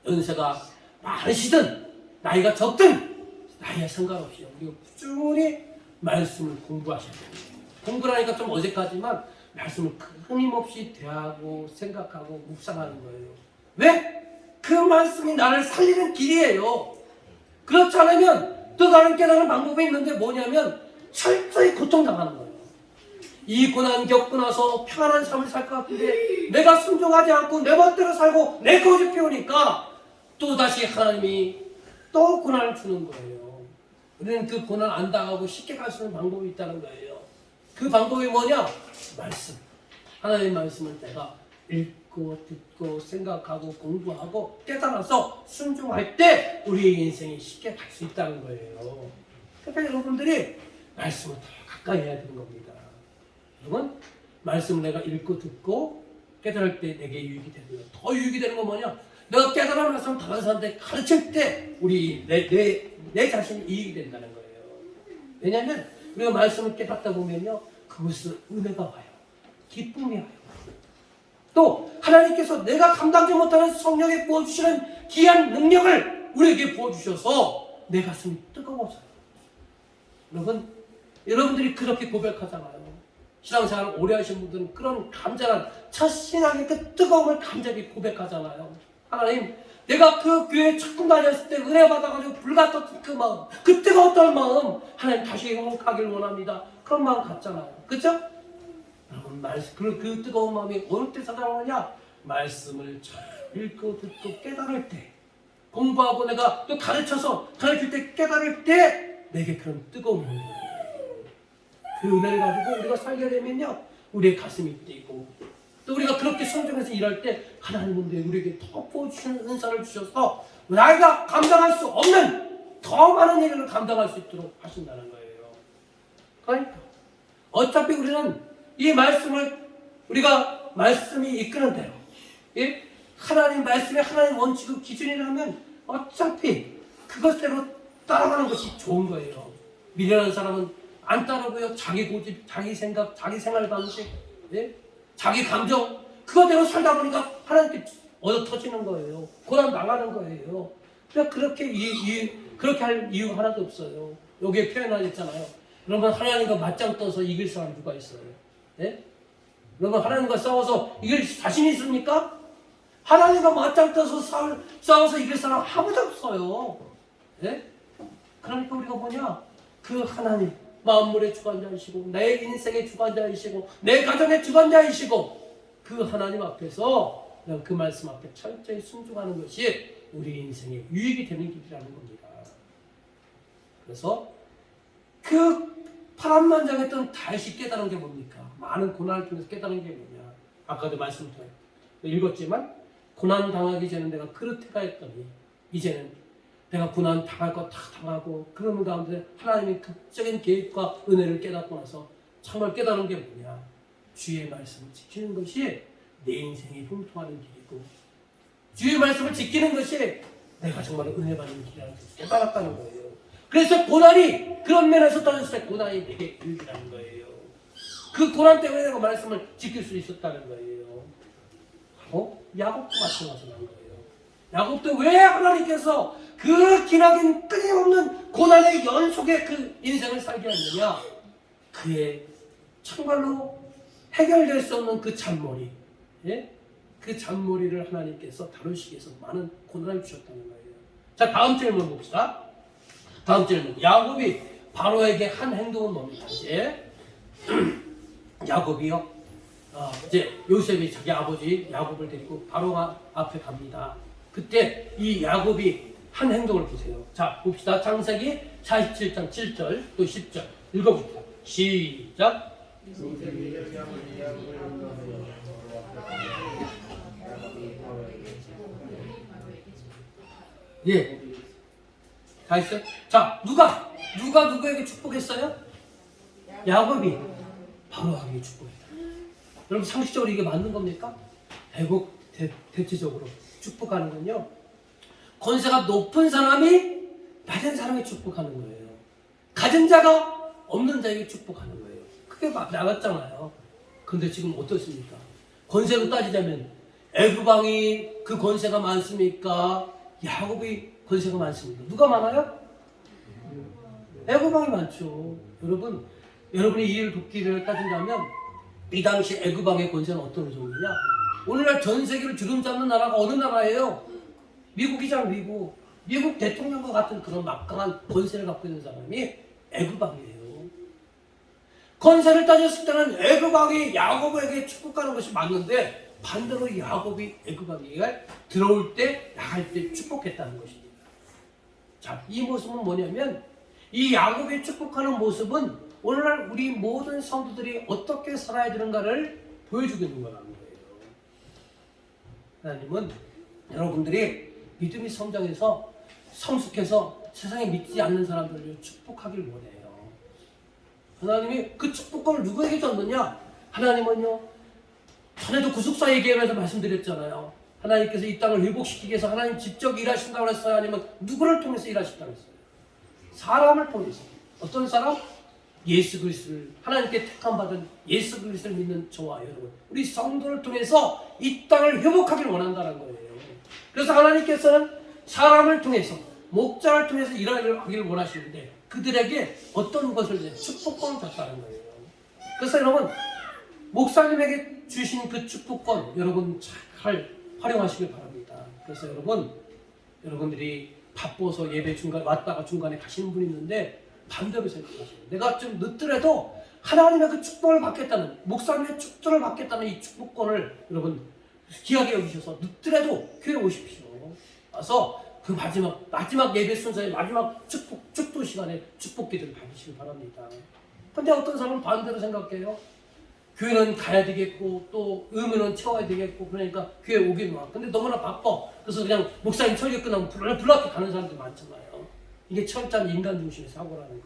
연세가 많으시든 나이가 적든 나이에 상관없이 우리가 꾸준히 말씀을 공부하셔야 됩니다. 공부라니까 좀 어색하지만 말씀을 끊임없이 대하고 생각하고 묵상하는 거예요. 왜? 그 말씀이 나를 살리는 길이에요. 그렇지 않으면 또 다른 깨달은 방법이 있는데 뭐냐면 철저히 고통당하는 거예요. 이 고난 겪고 나서 평안한 삶을 살 것 같은데 내가 순종하지 않고 내 멋대로 살고 내 고집 피우니까 또다시 하나님이 또 고난을 주는 거예요. 우리는 그 고난 안 당하고 쉽게 갈 수 있는 방법이 있다는 거예요. 그 방법이 뭐냐? 말씀. 하나님의 말씀을 내가 읽고 듣고 생각하고 공부하고 깨달아서 순종할 때 우리의 인생이 쉽게 갈 수 있다는 거예요. 그러니까 여러분들이 말씀을 더 가까이 해야 되는 겁니다. 여러분 말씀을 내가 읽고 듣고 깨달을 때 내게 유익이 되고요. 더 유익이 되는 건 뭐냐? 내가 깨달은 말씀을 다른 사람한테 가르칠 때 우리 내 자신이 이익이 된다는 거예요. 왜냐하면 우리가 말씀을 깨닫다 보면요 그것은 은혜가 와요. 기쁨이 와요. 또 하나님께서 내가 감당지 못하는 성령에 부어주시는 귀한 능력을 감자를 우리에게 부어주셔서 내 가슴이 뜨거워져요. 여러분들이 그렇게 고백하잖아요. 신앙생활 오래 하신 분들은 그런 간절한 첫 신앙의 그 뜨거움을 간절히 고백하잖아요. 하나님, 내가 그 교회에 처음 다녔을 때 은혜 받아가지고 불같았던 그 마음, 그 뜨거웠던 마음, 하나님 다시 회복하길 원합니다. 그런 마음 갖잖아요. 그렇죠? 여러분, 그 뜨거운 마음이 어느 때 찾아오느냐? 말씀을 잘 읽고 듣고 깨달을 때, 공부하고 내가 또 가르칠 때 깨달을 때 내게 그런 뜨거운 마음이 그 은혜를 가지고 우리가 살게 되면요, 우리의 가슴이 뛰고, 또 우리가 그렇게 성전에서 일할 때 하나님은 우리에게 더 부어주시는 은사를 주셔서 나이가 감당할 수 없는 더 많은 일을 감당할 수 있도록 하신다는 거예요. 그러니까 어차피 우리는 이 말씀을 우리가 말씀이 이끄는 대로, 예? 하나님 말씀이 하나님 원칙의 기준이라면 어차피 그것대로 따라가는 것이 좋은 거예요. 미련한 사람은 안 따르고요. 자기 고집, 자기 생각, 자기 생활 방식, 예? 자기 감정, 그거대로 살다 보니까 하나님께 얻어 터지는 거예요. 고난 당하는 거예요. 그러니까 그렇게 할 이유 하나도 없어요. 여기에 표현하셨잖아요. 여러분, 하나님과 맞짱 떠서 이길 사람 누가 있어요? 예? 여러분, 하나님과 싸워서 이길 자신이 있습니까? 하나님과 맞짱 떠서 싸워서 이길 사람 아무도 없어요. 예? 그러니까 우리가 뭐냐? 그 하나님, 만물의 주관자이시고 내 인생의 주관자이시고 내 가정의 주관자이시고 그 하나님 앞에서 그 말씀 앞에 철저히 순종하는 것이 우리 인생의 유익이 되는 길이라는 겁니다. 그래서 그 파란만장했던 다윗이 깨달은 게 뭡니까? 많은 고난을 통해서 깨달은 게 뭐냐? 아까도 말씀을 읽었지만 고난 당하기 전에 내가 그릇해가 했더니 이제는 내가 고난 당할 거 다 당하고 그러는 가운데 하나님의 극적인 계획과 은혜를 깨닫고 나서 정말 깨달은 게 뭐냐? 주의 말씀을 지키는 것이 내 인생이 형통하는 길이고 주의 말씀을 지키는 것이 내가 정말 은혜 받는 길이라는 것을 깨달았다는 거예요. 그래서 고난이 그런 면에서 따졌을 때 고난이 내게 유익이라는 거예요. 그 고난 때문에 내가 말씀을 지킬 수 있었다는 거예요. 야곱도 마찬가지라는 거예요. 야곱도 왜 하나님께서 그 기나긴 끊임없는 고난의 연속의 그 인생을 살게 했느냐? 그의 정말로 해결될 수 없는 그 잔머리, 예? 그 잔머리를 하나님께서 다루시기 위해서 많은 고난을 주셨다는 거예요. 자, 다음 질문 봅시다. 다음 질문. 야곱이 바로에게 한 행동은 뭡니까? 이제 야곱이요. 이제 요셉이 자기 아버지 야곱을 데리고 바로 앞에 갑니다. 그때 이 야곱이 한 행동을 보세요. 자, 봅시다. 창세기 47장 7절 또 10절 읽어봅시다. 시작. 예. 다 했어요? 자, 누가 누구에게 축복했어요? 야곱이 바로에게 축복했다. 여러분, 상식적으로 이게 맞는 겁니까? 대체적으로 축복하는 건요, 권세가 높은 사람이 낮은 사람에게 축복하는 거예요. 가진 자가 없는 자에게 축복하는 거예요. 그게 나갔잖아요. 근데 지금 어떻습니까? 권세로 따지자면 애굽왕이 그 권세가 많습니까? 야곱이 권세가 많습니까? 누가 많아요? 애굽왕이 많죠. 여러분이 이해를 돕기를 따진다면 이 당시 애굽왕의 권세는 어떤 정도냐? 오늘날 전 세계를 주름잡는 나라가 어느 나라예요? 미국이잖아. 미국 대통령과 같은 그런 막강한 권세를 갖고 있는 사람이 애굽왕이에요. 권세를 따졌을 때는 애굽왕이 야곱에게 축복하는 것이 맞는데 반대로 야곱이 애굽왕에게 들어올 때 나갈 때 축복했다는 것입니다. 자, 이 모습은 뭐냐면 이 야곱이 축복하는 모습은 오늘날 우리 모든 성도들이 어떻게 살아야 되는가를 보여주고 있는 거라는 거예요. 하나님은 여러분들이 믿음이 성장해서 성숙해서 세상에 믿지 않는 사람들을 축복하길 원해요. 하나님이 그 축복권을 누구에게 줬느냐? 하나님은요, 전에도 구속사 얘기하면서 말씀드렸잖아요. 하나님께서 이 땅을 회복시키기 위해서 하나님 직접 일하신다고 했어요? 아니면 누구를 통해서 일하신다고 했어요? 사람을 통해서. 어떤 사람? 예수 그리스도를, 하나님께 택함받은 예수 그리스도를 믿는 저와 여러분, 우리 성도를 통해서 이 땅을 회복하길 원한다는 거예요. 그래서 하나님께서는 사람을 통해서 목자를 통해서 일을 하기를 원하시는데 그들에게 어떤 것을 축복권을 줬다는 거예요. 그래서 여러분 목사님에게 주신 그 축복권 여러분 잘 활용하시길 바랍니다. 그래서 여러분들이 바빠서 예배 중간 왔다가 중간에 가시는 분이 있는데 반대로 생각하세요. 내가 좀 늦더라도 하나님의 그 축복을 받겠다는 목사님의 축복을 받겠다는 이 축복권을 여러분 귀하게 여기셔서 늦더라도 교회 오십시오. 와서 그 마지막 예배 순서의 마지막 축도 시간에 축복 기도를 받으시기 바랍니다. 근데 어떤 사람은 반대로 생각해요. 교회는 가야 되겠고 또 의무는 채워야 되겠고 그러니까 교회 오긴 와. 근데 너무나 바빠. 그래서 그냥 목사님 설교 끝나면 불렀게 가는 사람들 많잖아요. 이게 철저한 인간 중심의 사고라는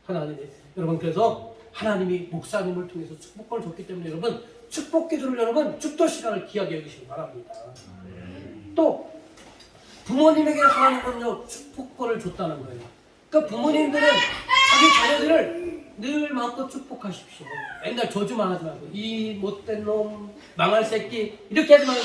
거예요. 여러분 그래서 하나님이 목사님을 통해서 축복권을 줬기 때문에 여러분 축복 기도를 여러분 축도 시간을 귀하게 여기시기 바랍니다. 또 부모님에게 하나님은요 축복권을 줬다는 거예요. 그러니까 부모님들은 자기 자녀들을 늘 마음껏 축복하십시오. 맨날 저주만 하지 말고 이 못된 놈, 망할 새끼 이렇게 하지 말고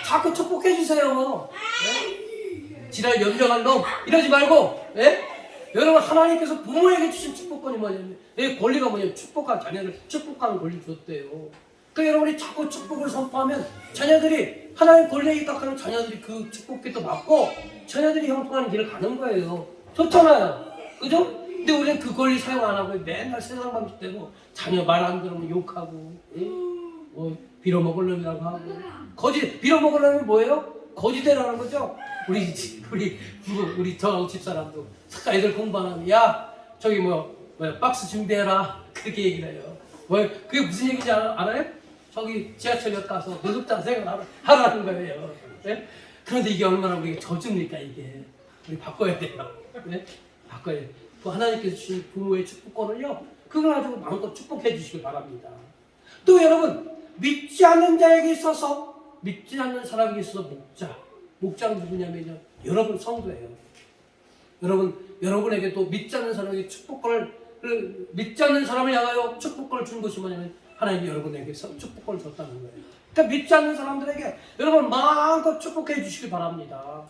자꾸 축복해 주세요. 네? 지랄 연병할 놈 이러지 말고 네? 여러분 하나님께서 부모에게 주신 축복권이 뭐냐면 내 권리가 뭐냐면 축복한 자녀를 축복하는 권리 줬대요. 그러니까 여러분이 자꾸 축복을 선포하면 자녀들이 하나님 권리에 입각하는 자녀들이 그 축복기도 맞고 자녀들이 형통하는 길을 가는 거예요. 좋잖아요. 그죠? 근데 우리는 그 권리 사용 안 하고 맨날 세상 방식대로 자녀 말 안 들으면 욕하고 빌어먹을 놈이라고 하고 빌어먹을 놈이 뭐예요? 거지대라는 거죠. 우리 저 집사람도 애들 공부하면 야 저기 박스 준비해라 그렇게 얘기를 해요. 그게 무슨 얘기인지 알아요? 저기 지하철역 가서 노숙자 생활 하라는 거예요. 네? 그런데 이게 얼마나 우리가 저주입니까 이게. 우리 바꿔야 돼요. 네? 바꿔야 돼요. 그 하나님께서 주신 부모의 축복권을요 그걸 가지고 마음껏 축복해 주시길 바랍니다. 또 여러분 믿지 않는 자에게 있어서 믿지 않는 사람에게 있어서 목자는 누구냐면요 여러분 성도예요. 여러분에게도 믿지 않는 사람에게 믿지 않는 사람을 향하여 축복권을 준 것이 뭐냐면 하나님이 여러분에게 축복권을 줬다는 거예요. 그러니까 믿지 않는 사람들에게 여러분 마음껏 축복해 주시길 바랍니다.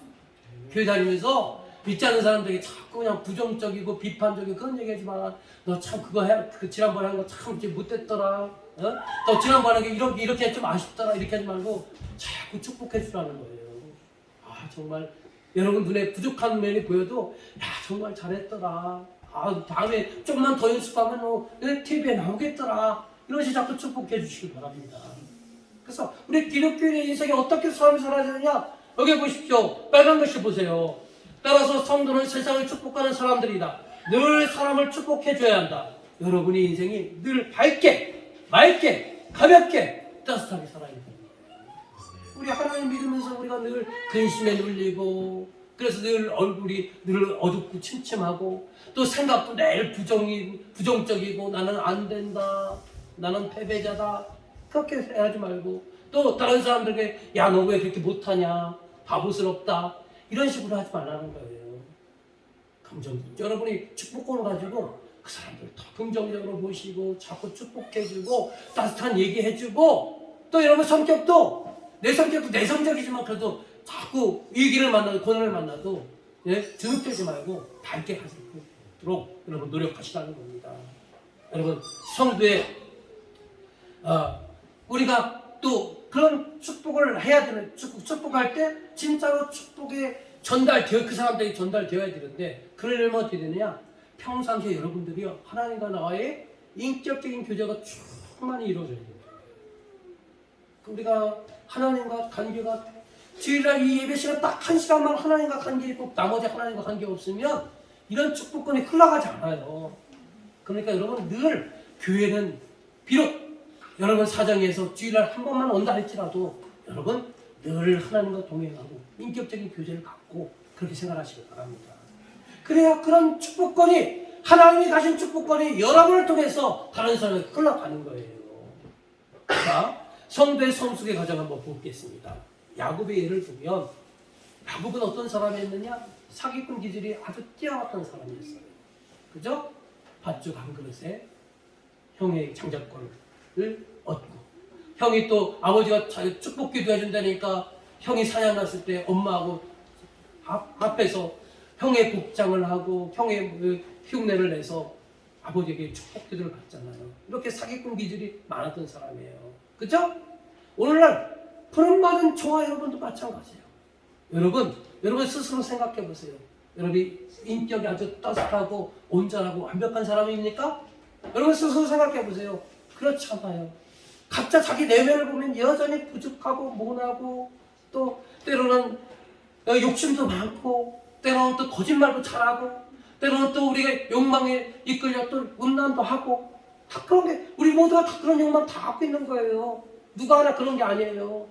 교회 다니면서 믿지 않는 사람들에게 자꾸 그냥 부정적이고 비판적이고 그런 얘기하지 마라. 너 참 그거 지난번에 한 거 참 못됐더라. 너 지난번에 이렇게 좀 아쉽더라. 이렇게 하지 말고 자꾸 축복해 주라는 거예요. 정말 여러분 눈에 부족한 면이 보여도 야 정말 잘했더라. 다음에 조금만 더 연습하면 TV에 나오겠더라. 이러시 자꾸 축복해 주시기 바랍니다. 그래서 우리 기독교인의 인생에 어떻게 삶을 살아야 되느냐? 여기 보십시오. 빨간 글씨 보세요. 따라서 성도는 세상을 축복하는 사람들이다. 늘 사람을 축복해 줘야 한다. 여러분의 인생이 늘 밝게, 맑게, 가볍게, 따뜻하게 살아야 됩니다. 우리 하나님 믿으면서 우리가 늘 근심에 눌리고 그래서 늘 얼굴이 늘 어둡고 침침하고 또 생각도 매일 부정적이고 나는 안 된다. 나는 패배자다. 그렇게 하지 말고 또 다른 사람들에게 야 너 왜 그렇게 못하냐. 바보스럽다. 이런 식으로 하지 말라는 거예요. 여러분이 축복권을 가지고 그 사람들 더 긍정적으로 보시고 자꾸 축복해주고 따뜻한 얘기해주고 또 여러분 성격도 내 성격도 내성적이지만 그래도 자꾸 위기를 만나도 고난을 만나도 주눅들지 말고 밝게 갈 수 있도록 여러분 노력하시라는 겁니다. 여러분 성도의 우리가 또 그런 축복을 해야 되는 축복할 때 진짜로 축복의 그 사람들이 전달되어야 되는데 그러려면 어떻게 되느냐? 평상시에 여러분들이요 하나님과 나와의 인격적인 교제가 충만히 이루어져야 돼요. 우리가 하나님과 관계가 주일날 이 예배 시간 딱 1시간만 하나님과 관계 있고 나머지 하나님과 관계 없으면 이런 축복권이 흘러가지 않아요. 그러니까 여러분 늘 교회는 비록 여러분 사정에서 주일날 한 번만 온다 할지라도 여러분 늘 하나님과 동행하고 인격적인 교제를 갖고 그렇게 생각하시기 바랍니다. 그래야 그런 축복권이 하나님이 가신 축복권이 여러분을 통해서 다른 사람에게 흘러가는 거예요. 자, 성도의 성숙의 과정 한번 보겠습니다. 야곱의 예를 보면 야곱은 어떤 사람이었느냐? 사기꾼 기질이 아주 뛰어났던 사람이었어요. 그죠? 밧줄 한 그릇에 형의 장자권을 얻고 형이 또 아버지가 축복 기도해 준다니까 형이 사냥 갔을 때 엄마하고 앞에서 형의 복장을 하고 형의 그 흉내를 내서 아버지에게 축복 기도를 받잖아요. 이렇게 사기꾼 기질이 많았던 사람이에요. 그죠? 오늘날 부름받은 저와 여러분도 마찬가지예요. 여러분 스스로 생각해 보세요. 여러분이 인격이 아주 따뜻하고 온전하고 완벽한 사람입니까? 여러분 스스로 생각해 보세요. 그렇지 않아요. 각자 자기 내면을 보면 여전히 부족하고 모나고 또 때로는 욕심도 많고 때로는 또 거짓말도 잘하고 때로는 또 우리가 욕망에 이끌려 또 음란도 하고 다 그런 게 우리 모두가 다 그런 욕망 다 갖고 있는 거예요. 누가 하나 그런 게 아니에요.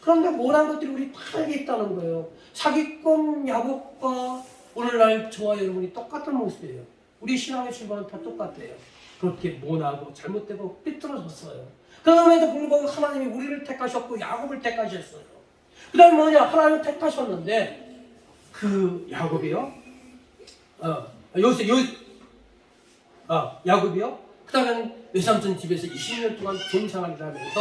그런데 모난 것들이 우리 다 여기 있다는 거예요. 사기꾼 야곱과 오늘날 저와 여러분이 똑같은 모습이에요. 우리 신앙의 출발은 다 똑같아요. 그렇게 모나고 잘못되고 삐뚤어졌어요. 그럼에도 불구하고 하나님이 우리를 택하셨고 야곱을 택하셨어요. 그 다음에 뭐냐? 하나님을 택하셨는데 그 야곱이요? 야곱이요? 그 다음에 외삼촌 집에서 20년 동안 종생활을 하면서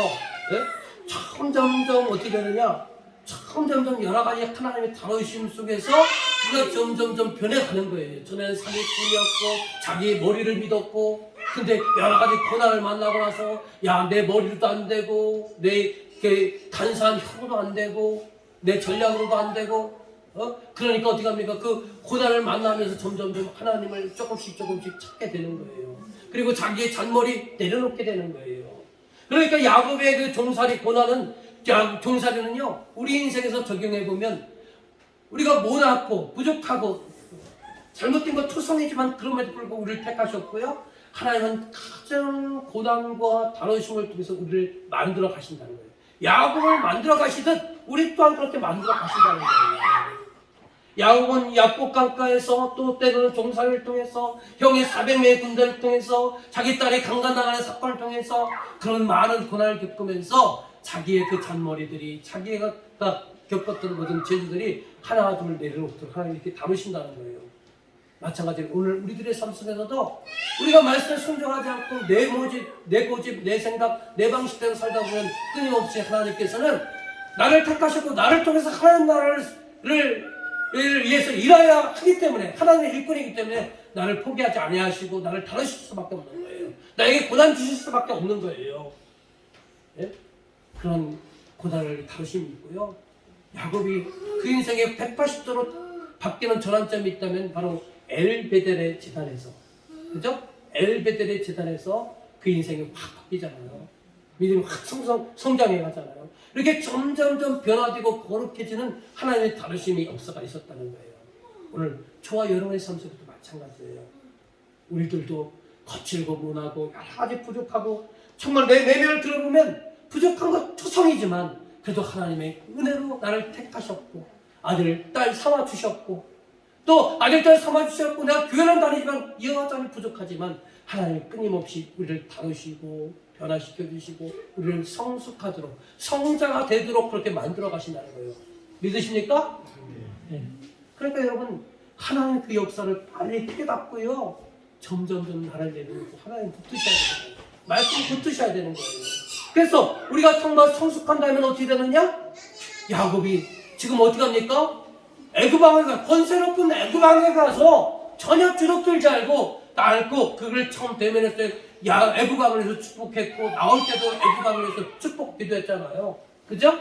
점점점 어떻게 되느냐? 점점점 여러 가지 하나님의 다루심 속에서 우리가 점점점 변해가는 거예요. 전에는 사기꾼이었고 자기 머리를 믿었고 근데 여러 가지 고난을 만나고 나서 야 내 머리도 안 되고 내 간사한 혀도 안 되고 내 전략으로도 안 되고 그러니까 어떻게 합니까? 그 고난을 만나면서 점점점 하나님을 조금씩 찾게 되는 거예요. 그리고 자기의 잔머리 내려놓게 되는 거예요. 그러니까 야곱의 그 종살이 고난은 종살이는요 우리 인생에서 적용해 보면 우리가 모나고 부족하고 잘못된 것 투성이지만 그럼에도 불구하고 우리를 택하셨고요. 하나님은 가장 고난과 다루심을 통해서 우리를 만들어 가신다는 거예요. 야곱을 만들어 가시듯 우리 또한 그렇게 만들어 가신다는 거예요. 야곱은 야곱 강가에서 또 때로는 종살이를 통해서 형의 400명의 군대를 통해서 자기 딸이 강간당하는 사건을 통해서 그런 많은 고난을 겪으면서 자기의 그 잔머리들이 자기가 겪었던 모든 죄들이 하나 둘 내려놓도록 하나님 이렇게 다루신다는 거예요. 마찬가지로 오늘 우리들의 삶 속에서도 우리가 말씀에 순종하지 않고 내 고집, 내 생각, 내 방식대로 살다 보면 끊임없이 하나님께서는 나를 택하셨고 나를 통해서 하나님 나라를 위해서 일해야 하기 때문에 하나님의 일꾼이기 때문에 나를 포기하지 아니하시고 나를 다루실 수밖에 없는 거예요. 나에게 고난 주실 수밖에 없는 거예요. 예? 그런 고난을 다루심이 있고요. 야곱이 그 인생에 180도로 바뀌는 전환점이 있다면 바로 엘베델의 제단에서, 그죠? 엘베델의 제단에서 그 인생이 확 바뀌잖아요. 믿음이 확 성장해 가잖아요. 이렇게 점점점 변화되고 거룩해지는 하나님의 다루심이 역사가 있었다는 거예요. 오늘 저와 여러분의 삶 속에도 마찬가지예요. 우리들도 거칠고 모나고 여러 가지 부족하고 정말 내 내면을 들어보면 부족한 것 투성이지만 그래도 하나님의 은혜로 나를 택하셨고 아들, 딸 삼아주셨고 또 아들, 딸 삼아주셨고 내가 교회는 다니지만 여전히 부족하지만 하나님이 끊임없이 우리를 다루시고 변화시켜주시고 우리를 성숙하도록 성자가 되도록 그렇게 만들어 가신다는 거예요. 믿으십니까? 네. 그러니까 여러분 하나님 그 역사를 빨리 깨닫고요. 점점점 나를 내려놓고 하나님 붙드셔야 되는 거예요. 말씀 붙드셔야 되는 거예요. 그래서 우리가 정말 성숙한다면 어떻게 되느냐? 야곱이 지금 어떻게 합니까? 애굽왕에 가 권세롭은 애굽왕에 가서 전혀 주눅들지 알고 그걸 처음 대면했을 때 애굽왕을 해서 축복했고 나올 때도 애굽왕을 해서 축복 기도했잖아요. 그죠?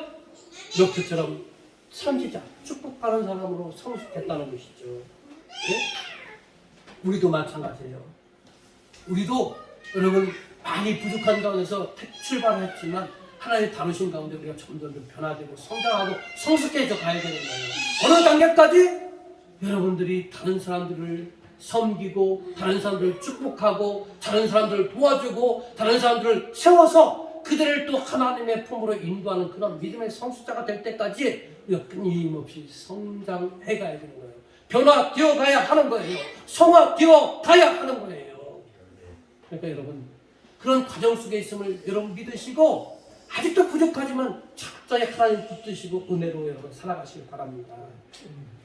역수처럼 선지자 축복하는 사람으로 성숙했다는 것이죠. 네? 우리도 마찬가지예요. 우리도 여러분 많이 부족한 가운데서 출발했지만 하나님의 다루신 가운데 우리가 점점 변화되고 성장하고 성숙해져 가야 되는 거예요. 어느 단계까지 여러분들이 다른 사람들을 섬기고 다른 사람들을 축복하고 다른 사람들을 도와주고 다른 사람들을 세워서 그들을 또 하나님의 품으로 인도하는 그런 믿음의 성숙자가 될 때까지 우리가 끊임없이 성장해 가야 되는 거예요. 변화되어 가야 하는 거예요. 성화되어 가야 하는 거예요. 그러니까 여러분 그런 과정 속에 있음을 여러분 믿으시고 아직도 부족하지만 철저히 하나님 붙드시고 은혜로 여러분 살아가시길 바랍니다.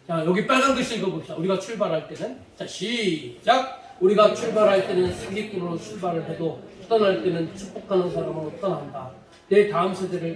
자, 여기 빨간 글씨 읽어봅시다. 우리가 출발할 때는 자 시작. 우리가 출발할 때는 사기꾼으로 출발을 해도 떠날 때는 축복하는 사람으로 떠난다. 내 다음 세대를